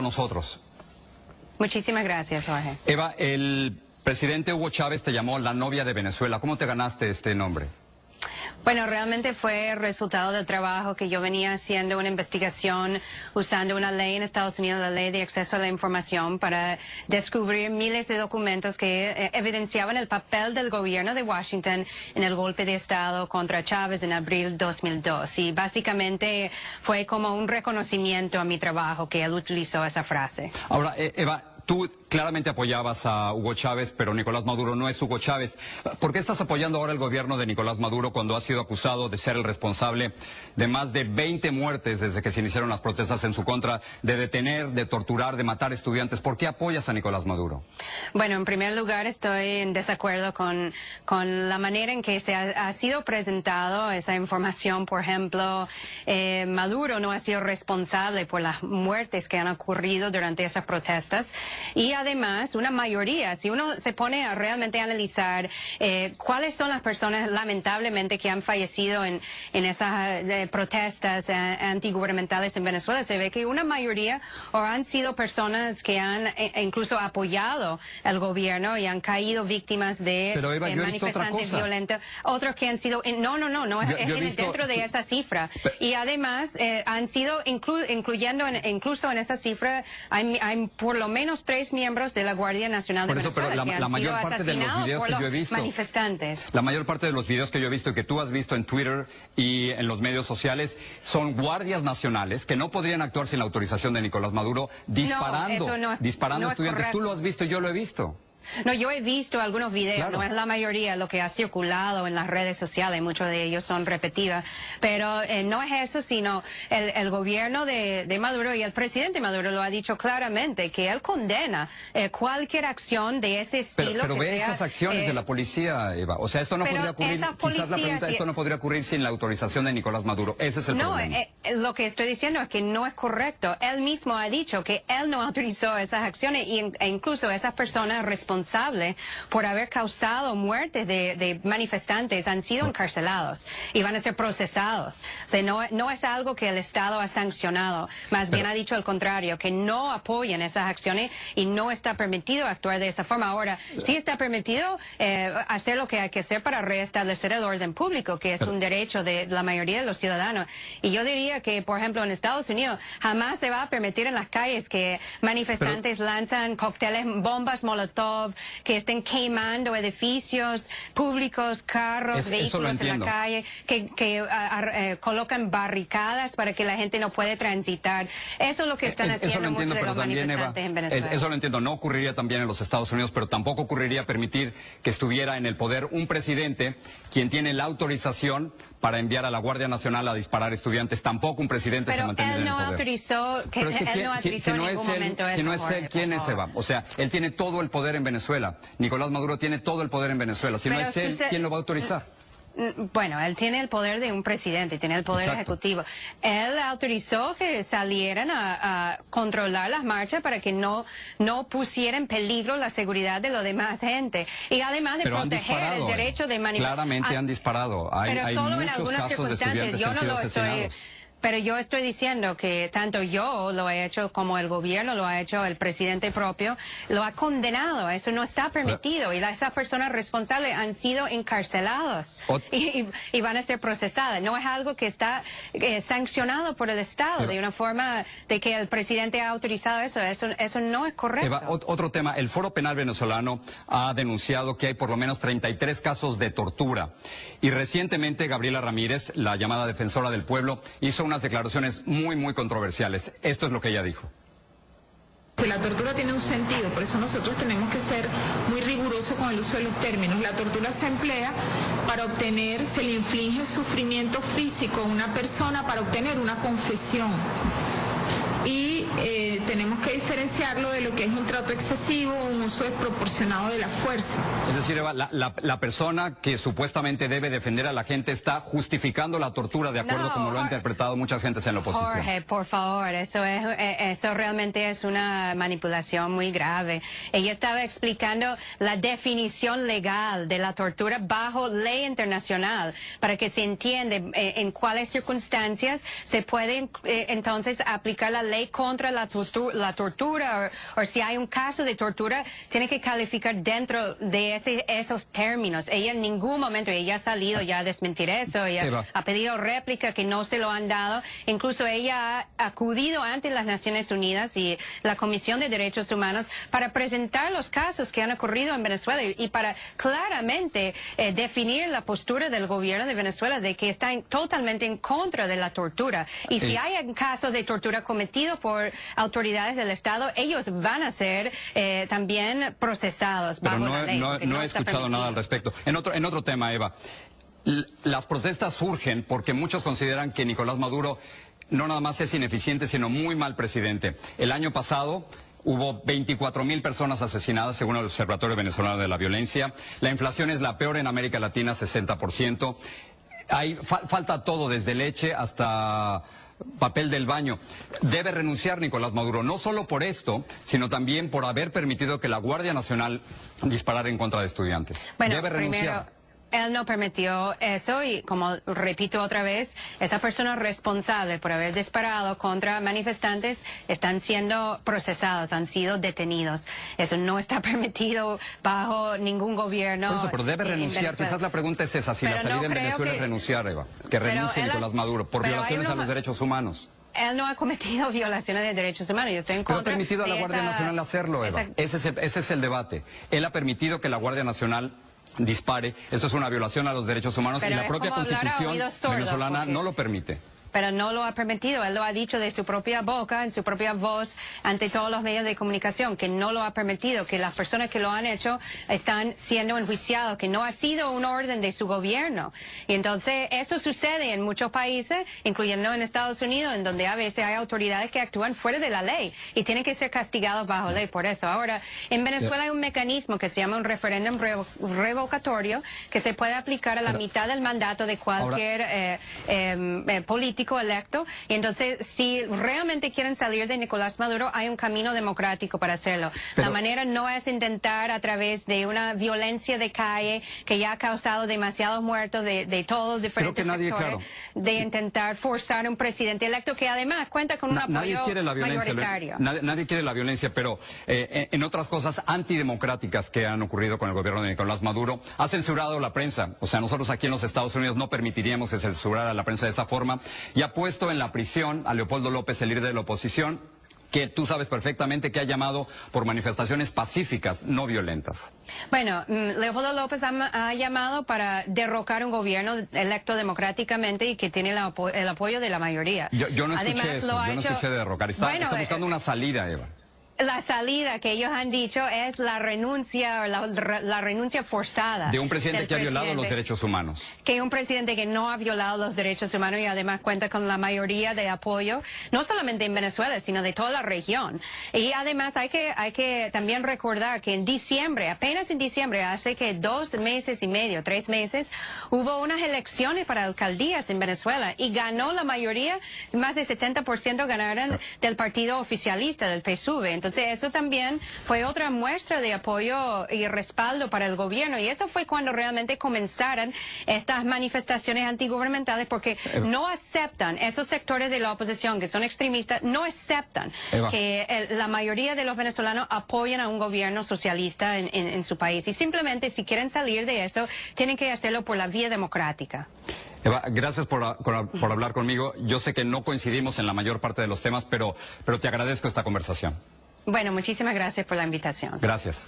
Nosotros. Muchísimas gracias, Jorge. Eva, el presidente Hugo Chávez te llamó la novia de Venezuela. ¿Cómo te ganaste este nombre? Bueno, realmente fue el resultado del trabajo que yo venía haciendo, una investigación usando una ley en Estados Unidos, la ley de acceso a la información, para descubrir miles de documentos que evidenciaban el papel del gobierno de Washington en el golpe de Estado contra Chávez en abril 2002. Y básicamente fue como un reconocimiento a mi trabajo que él utilizó esa frase. Ahora, Eva, tú claramente apoyabas a Hugo Chávez, pero Nicolás Maduro no es Hugo Chávez. ¿Por qué estás apoyando ahora el gobierno de Nicolás Maduro cuando ha sido acusado de ser el responsable de más de 20 muertes desde que se iniciaron las protestas en su contra, de detener, de torturar, de matar estudiantes? ¿Por qué apoyas a Nicolás Maduro? Bueno, en primer lugar estoy en desacuerdo con la manera en que ha sido presentado esa información. Por ejemplo, Maduro no ha sido responsable por las muertes que han ocurrido durante esas protestas. Y además, una mayoría, si uno se pone a realmente analizar cuáles son las personas lamentablemente que han fallecido en esas protestas antigubernamentales en Venezuela, se ve que una mayoría o han sido personas que han incluso apoyado el gobierno y han caído víctimas de Pero Eva, yo he visto otra manifestantes cosa. violentos. Otros que han sido, no, es dentro de esa cifra. Y además han sido, incluyendo incluso en esa cifra, hay por lo menos 3 miembros de la Guardia Nacional de Venezuela que han sido asesinados por los manifestantes. La mayor parte de los videos que yo he visto y que tú has visto en Twitter y en los medios sociales son guardias nacionales que no podrían actuar sin la autorización de Nicolás Maduro disparando estudiantes. Tú lo has visto y yo lo he visto. No, yo he visto algunos videos, claro. No es la mayoría lo que ha circulado en las redes sociales, muchos de ellos son repetidos, pero no es eso, sino el gobierno de Maduro y el presidente Maduro lo ha dicho claramente, que él condena cualquier acción de ese estilo. Pero ve esas acciones de la policía, Eva, o sea, esto no podría ocurrir, quizás la pregunta, esto no podría ocurrir sin la autorización de Nicolás Maduro, ese es el problema. Lo que estoy diciendo es que no es correcto, él mismo ha dicho que él no autorizó esas acciones e incluso esas personas responsables por haber causado muertes de manifestantes han sido encarcelados y van a ser procesados. O sea, no es algo que el Estado ha sancionado, más bien ha dicho al contrario, que no apoyen esas acciones y no está permitido actuar de esa forma. Ahora, sí está permitido hacer lo que hay que hacer para restablecer el orden público, que es un derecho de la mayoría de los ciudadanos. Y yo diría que, por ejemplo, en Estados Unidos jamás se va a permitir en las calles que manifestantes lanzan cócteles, bombas Molotov, que estén quemando edificios públicos, carros, vehículos en la calle, que colocan barricadas para que la gente no puede transitar. Eso es lo que están haciendo muchos de los manifestantes en Venezuela. Eso lo entiendo. No ocurriría también en los Estados Unidos, pero tampoco ocurriría permitir que estuviera en el poder un presidente quien tiene la autorización para enviar a la Guardia Nacional a disparar estudiantes. Tampoco un presidente se mantiene en el poder. Autorizó, pero es que él no autorizó en ningún momento eso. Si no es él, ¿quién es Eva? O sea, él tiene todo el poder en Venezuela. Nicolás Maduro tiene todo el poder en Venezuela. Si no es él, ¿quién lo va a autorizar? Bueno, él tiene el poder de un presidente, tiene el poder ejecutivo. Él autorizó que salieran a controlar las marchas para que no pusiera en peligro la seguridad de la demás gente. Y además de proteger el derecho de manifestar. Claramente han disparado. Hay muchos casos de estudiantes que han sido asesinados. Pero yo estoy diciendo que tanto yo lo he hecho como el gobierno lo ha hecho, el presidente propio lo ha condenado. Eso no está permitido y esas personas responsables han sido encarceladas y van a ser procesadas. No es algo que está sancionado por el Estado de una forma de que el presidente ha autorizado eso. Eso no es correcto. Eva, otro tema. El Foro Penal venezolano ha denunciado que hay por lo menos 33 casos de tortura. Y recientemente Gabriela Ramírez, la llamada defensora del pueblo, hizo unas declaraciones muy controversiales. Esto es lo que ella dijo. Si la tortura tiene un sentido, por eso nosotros tenemos que ser muy rigurosos con el uso de los términos. La tortura se emplea para obtener, se le inflige sufrimiento físico a una persona para obtener una confesión. Y tenemos que diferenciarlo de lo que es un trato excesivo o un uso desproporcionado de la fuerza. Es decir, Eva, la persona que supuestamente debe defender a la gente está justificando la tortura de acuerdo como lo han interpretado muchas gentes en la oposición. Jorge, por favor, eso realmente es una manipulación muy grave. Ella estaba explicando la definición legal de la tortura bajo ley internacional para que se entienda en cuáles circunstancias se puede entonces aplicar la ley contra la tortura tortura o si hay un caso de tortura, tiene que calificar dentro de esos términos. Ella en ningún momento, ella ha salido ya a desmentir eso, ella ha pedido réplica que no se lo han dado. Incluso ella ha acudido ante las Naciones Unidas y la Comisión de Derechos Humanos para presentar los casos que han ocurrido en Venezuela y para claramente definir la postura del gobierno de Venezuela de que está totalmente en contra de la tortura. Y si hay un caso de tortura cometido por autoridades del Estado, ellos van a ser también procesados bajo la ley. No he escuchado nada al respecto. En otro tema, Eva, las protestas surgen porque muchos consideran que Nicolás Maduro no nada más es ineficiente, sino muy mal presidente. El año pasado hubo 24,000 personas asesinadas según el Observatorio Venezolano de la Violencia. La inflación es la peor en América Latina, 60%. Falta todo, desde leche hasta papel del baño. Debe renunciar Nicolás Maduro, no solo por esto, sino también por haber permitido que la Guardia Nacional disparara en contra de estudiantes. Bueno, debe renunciar. Él no permitió eso y, como repito otra vez, esa persona responsable por haber disparado contra manifestantes están siendo procesados, han sido detenidos. Eso no está permitido bajo ningún gobierno. Por eso, pero debe renunciar. Quizás la pregunta es esa, si la salida en Venezuela es renunciar, Eva. Que renuncie Nicolás Maduro por violaciones a los derechos humanos. Él no ha cometido violaciones de derechos humanos. Yo estoy en contra. Pero ha permitido a la Guardia Nacional hacerlo, Eva. Ese es el debate. Él ha permitido que la Guardia Nacional dispare. Esto es una violación a los derechos humanos y la propia Constitución venezolana no lo permite. Pero no lo ha permitido, él lo ha dicho de su propia boca, en su propia voz, ante todos los medios de comunicación, que no lo ha permitido, que las personas que lo han hecho están siendo enjuiciados, que no ha sido un orden de su gobierno. Y entonces eso sucede en muchos países, incluyendo en Estados Unidos, en donde a veces hay autoridades que actúan fuera de la ley y tienen que ser castigados bajo ley por eso. Ahora, en Venezuela hay un mecanismo que se llama un referéndum revocatorio, que se puede aplicar a la mitad del mandato de cualquier político electo, y entonces si realmente quieren salir de Nicolás Maduro hay un camino democrático para hacerlo. La manera no es intentar a través de una violencia de calle que ya ha causado demasiados muertos de todos diferentes sectores, de intentar forzar un presidente electo que además cuenta con un apoyo mayoritario. Nadie quiere la violencia, pero en otras cosas antidemocráticas que han ocurrido con el gobierno de Nicolás Maduro, ha censurado la prensa. O sea, nosotros aquí en los Estados Unidos no permitiríamos que se censurara la prensa de esa forma, y ha puesto en la prisión a Leopoldo López, el líder de la oposición, que tú sabes perfectamente que ha llamado por manifestaciones pacíficas, no violentas. Bueno, Leopoldo López ha llamado para derrocar un gobierno electo democráticamente y que tiene el apoyo de la mayoría. Yo no escuché eso, yo no escuché de derrocar. Está buscando una salida, Eva. La salida que ellos han dicho es la renuncia o la renuncia forzada. De un presidente que ha violado los derechos humanos. Que un presidente que no ha violado los derechos humanos y además cuenta con la mayoría de apoyo, no solamente en Venezuela, sino de toda la región. Y además hay que también recordar que en diciembre, apenas en diciembre, hace que 2 meses y medio, 3 meses, hubo unas elecciones para alcaldías en Venezuela y ganó la mayoría, más de 70% ganaron del partido oficialista, del PSUV. Entonces eso también fue otra muestra de apoyo y respaldo para el gobierno, y eso fue cuando realmente comenzaron estas manifestaciones antigubernamentales, porque no aceptan, esos sectores de la oposición que son extremistas, no aceptan que la mayoría de los venezolanos apoyen a un gobierno socialista en su país, y simplemente si quieren salir de eso, tienen que hacerlo por la vía democrática. Eva, gracias por hablar conmigo. Yo sé que no coincidimos en la mayor parte de los temas, pero te agradezco esta conversación. Bueno, muchísimas gracias por la invitación. Gracias.